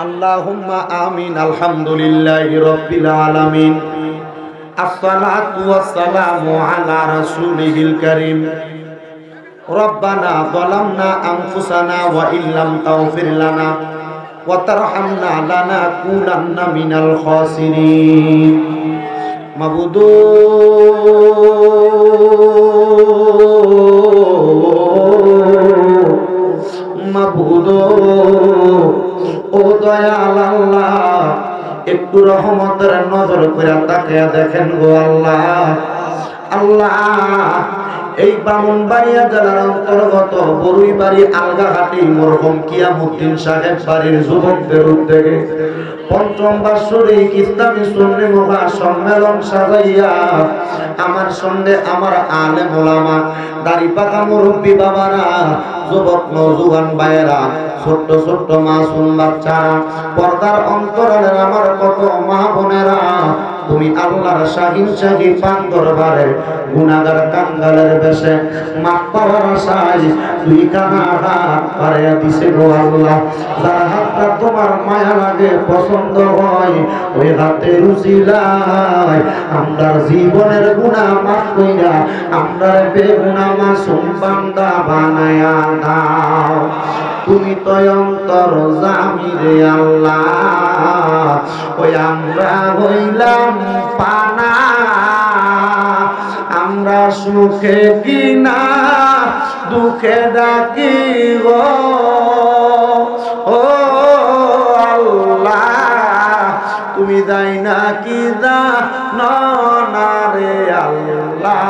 আল্লাহুম্মা আমিন। আলহামদুলিল্লাহি রাব্বিল আলামিন। আসসালাতু ওয়াসসালামু আলা রাসূলিল কারীম। রব্বানা যালামনা আনফুসানা ওয়া ইল্লাম তাগফির লানা ওয়া তারহামনা লানাকুনান্না মিনাল খাসিরিন। মাবুদু মাবুদু ও দয়াল আল্লাহ, একটু রহমতের নজর করে তাকিয়ে দেখেন গো আল্লাহ। আল্লাহ, এই ব্রাহ্মণবাড়িয়া জেলার অন্তর্গত বরুইবাড়ি আলগাঘাটি মরহুম কিয়ামউদ্দিন সাহেব বাড়ির যুবকদের উদ্যোগে পঞ্চম বার্ষিক ইসলামী সুন্নি মুবা সম্মেলন সাজাইয়া আমার সঙ্গে আমার আলেম ওলামা, দাড়ি পাকা মুরব্বী বাবারা, যুবক নওজোয়ান ভাইয়েরা, ছোট্ট ছোট্ট মাসুম বাচ্চারা, পর্দার অন্তরালের আমার কত মা বোনেরা, তুমি আল্লাহর শাহিন শাহী পাক দরবারে গুনাহগার কাঙ্গালের বেশে মাফ পাওয়ার আশায় দুই কানা হাত বাড়াইয়া দিছে গো আল্লাহ। যার হাতটা তোমার মায়া লাগে, পছন্দ হয়, ওই হাতের উসিলায় আমরার জীবনের গুনাহ মাফ কইরা আমরার বেগুনাহ মাসুম বান্দা বানায়া দাও। তুমি তো অন্তর জামি রে আল্লাহ, ওই আমরা হইলাম পানা, আমরা সুখে কিনা দুঃখে ডাকি গো ও আল্লাহ। তুমি যাই না কি জানো না রে আল্লাহ,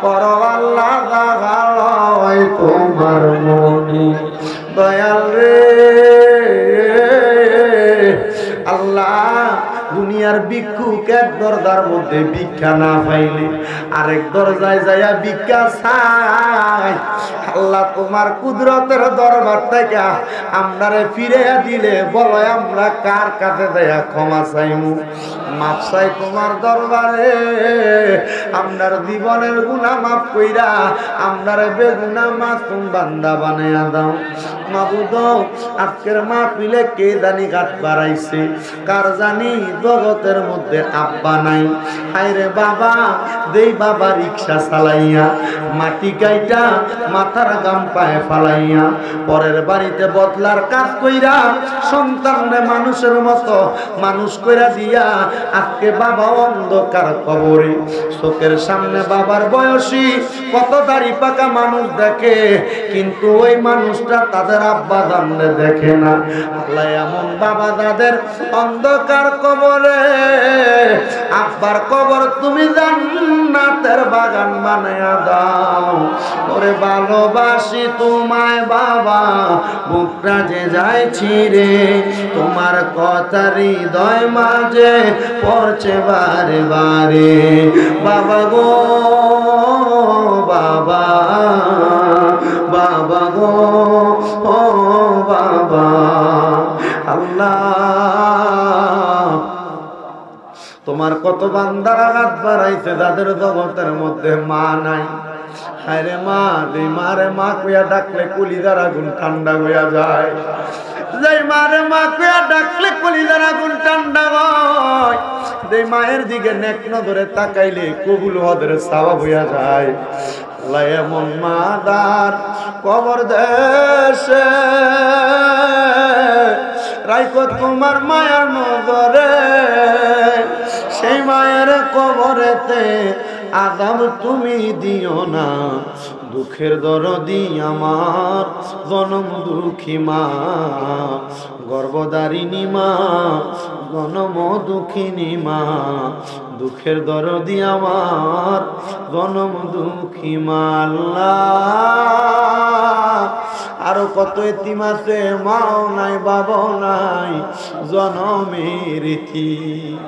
করো আল্লাহ জাগায় তোমার মনে দয়াল রে আল্লাহ। দুনিয়ার ভিক্ষুক এক দরজার মধ্যে ভিক্ষা না পাইলে আরেক দরজায় যাইয়া ভিক্ষা চাই। আল্লাহ, তোমার কুদরতের দরবার থেকে আমরারে ফিরাইয়া দিলে বলো আমরা কার কাছে যাইয়া ক্ষমা চাইমু? মাফ চাই তোমার দরবারে। আমরার জীবনের গুনাহ মাফ কইরা আমরারে বেগুনাহ মাসুম বান্দা বানাইয়া দাও। মাবুদ, আজকের মাহফিলে কে জানি ঘাট বাড়াইছে, কার জানি জগতের মধ্যে আব্বা নাই। হায়রে বাবা, দেই বাবা রিক্সা চালাইয়া মাটি কাইটা মাথার গাম পায়ে ফালাইয়া পরের বাড়িতে বদলার কাজ কইরা সন্তানরে মানুষের মতো মানুষ কইরা দিয়া আজকে বাবা অন্ধকার কবরে। চোখের সামনে বাবার বয়সী কত দাড়ি পাকা মানুষ দেখে, কিন্তু ওই মানুষটা তাদের আব্বা জানলে দেখে না। আল্লাহ, এমন বাবা দাদের অন্ধকার কবরে আব্বার কবর তুমি জান্নাতের বাগান বানায়া দাও। ওরে ভালোবাসি তোমায় বাবা, বুকটা যে যাইছি রে, তোমার কথা হৃদয় মাঝে পড়ছে বারে বারে। বাবা গো বাবা, বাবা গো ও বাবা। আল্লাহ, তোমার কত বান্দারা হাত বাড়াইছে যাদের জগতের মধ্যে মা নাই। আরে মা রে, মারে মা কইয়া ডাকলে কলিজার আগুন ঠান্ডা হইয়া যায়। যেই মারে মা কইয়া ডাকলে কলিজার আগুন ঠান্ডা হয়, যেই মায়ের দিকে নেক নজরে তাকাইলে কবুল হদের সওয়াব হইয়া যায়। আল্লাহ, এমন মাদার কবর দেশে রাইকো তোমার মায়ার নজরে, সেই মায়ের কবরেতে আযাব তুমি দিও না। দুঃখের দরদি আমার জনম দুঃখী মা, গর্ভধারিণী মা, জনম দুঃখিনী মা, দুঃখের দরদি আমার জনম দুঃখী মা। আল্লাহ, আরো কত এতিম আছে, মাও নাই বাবাও নাই, জনমের ইতিম।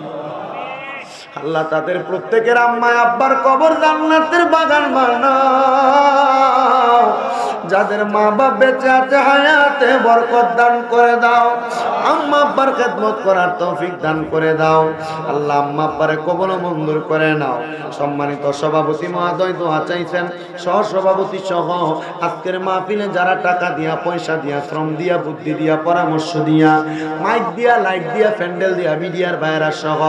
আল্লাহ, তাদের প্রত্যেকের আম্মা আব্বার কবর জান্নাতের বাগান বানাও। যাদের মা বাপ বেঁচে আছে হায়াতে বরকত দান করে দাও। আম্মা আব্বার খেদমত করার তৌফিক দান করে দাও আল্লাহ। আম্মা আব্বারে কবুল ও মঞ্জুর করে নাও। সম্মানিত সভাপতি মহোদয় দোয়া চাইছেন, সহ সভাপতি সহ আজকের মাহফিলে যারা টাকা দিয়া, পয়সা দিয়া, শ্রম দিয়া, বুদ্ধি দিয়া, পরামর্শ দিয়া, মাইক দিয়া, লাইট দিয়া, প্যান্ডেল দিয়া, মিডিয়ার বাইরা সহ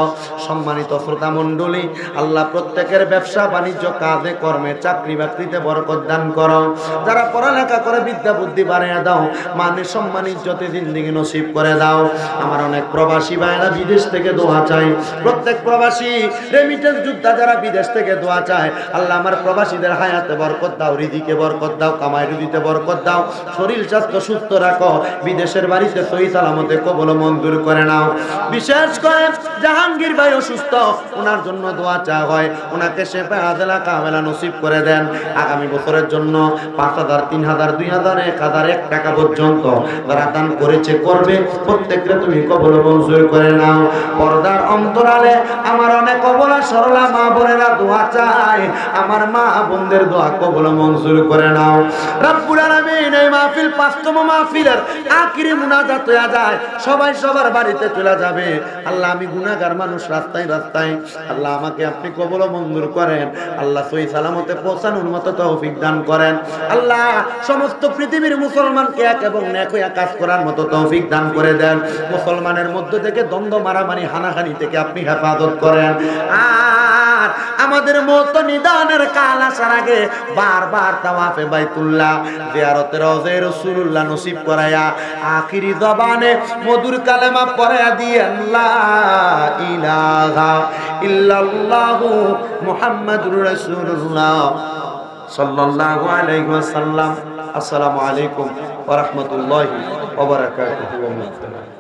সম্মানিত শ্রোতা মণ্ডলী, আল্লাহ প্রত্যেকের ব্যবসা বাণিজ্য, কাজে কর্মে, চাকরি বাকরিতে বরকত দান করো। যারা পড়ালেখা করে বিদ্যা বুদ্ধি বাড়িয়ে দাও, মানে সম্মান ইজ্জতে জিন্দেগি নসিব করে দাও। আমার অনেক প্রবাসী ভাইরা বিদেশ থেকে দোয়া চাই, প্রত্যেক প্রবাসী রেমিটেন্স যোদ্ধা যারা বিদেশ থেকে দোয়া চায়, আল্লাহ আমার প্রবাসীদের হায়াতে বরকত দাও, রিজিকে বরকত দাও, কামাই রুজিতে বরকত দাও, শরীর স্বাস্থ্য সুস্থ রাখো, বিদেশের বাড়িতে সহি সালামতে কবুল মঞ্জুর করে নাও। বিশেষ করে জাহাঙ্গীর ভাই অসুস্থ, ওনার জন্য দোয়া চা হয়, ওনাকে শেফা আদেলা কামেলা নসিব করে দেন। আগামী বছরের জন্য 5,000, 3,000, 2,000, 1,000, 1 টাকা পর্যন্ত যারা দান করেছে, করবে, প্রত্যেককে তুমি কবুল মঞ্জুর করে নাও। পর্দার অন্তরালে আমার অনেক অবলা সরলা মা বোনেরা দোয়া চায়, আমার মা বোনদের দোয়া কবুল মঞ্জুর করে নাও রব্বুল আলামিন। এই মাহফিল 5তম মাহফিলের আখিরি মুনাজাত হয়ে যায়, সবাই সবার বাড়িতে চলে যাবে। আল্লাহ আমি গুনাহগার মানুষ, রাস্তায় রাস্তায়, আল্লাহ আমাকে আপনি কবুল মঞ্জুর করেন। আল্লাহ সহি সালামতে পৌঁছানোর মতো তৌফিক দান করেন। আল্লাহ সমস্ত পৃথিবীর মুসলমানকে এক এবং নেক হয়ে কাজ করার মতো তৌফিক দান করে দেন। মুসলমানের মধ্য থেকে দ্বন্দ্ব, মারামারি, হানাহানি থেকে আপনি হেফাজত করেন। আর আমাদের মত নিদানের কাল আসার আগে বারবার তাওয়াফে বাইতুল্লাহ, জিয়ারতে রওজা রাসূলুল্লাহ নসিব করায়া আখিরি জবানে মধুর কালেমা পড়ায়া দিয়ে লা ইলাহা ইল্লাল্লাহু মুহাম্মাদুর রাসূলুল্লাহ সাল্লাল্লাহু আলাইহি ওয়াসাল্লাম। আসসালামু আলাইকুম ওয়া রাহমাতুল্লাহি ওয়া বারাকাতুহু।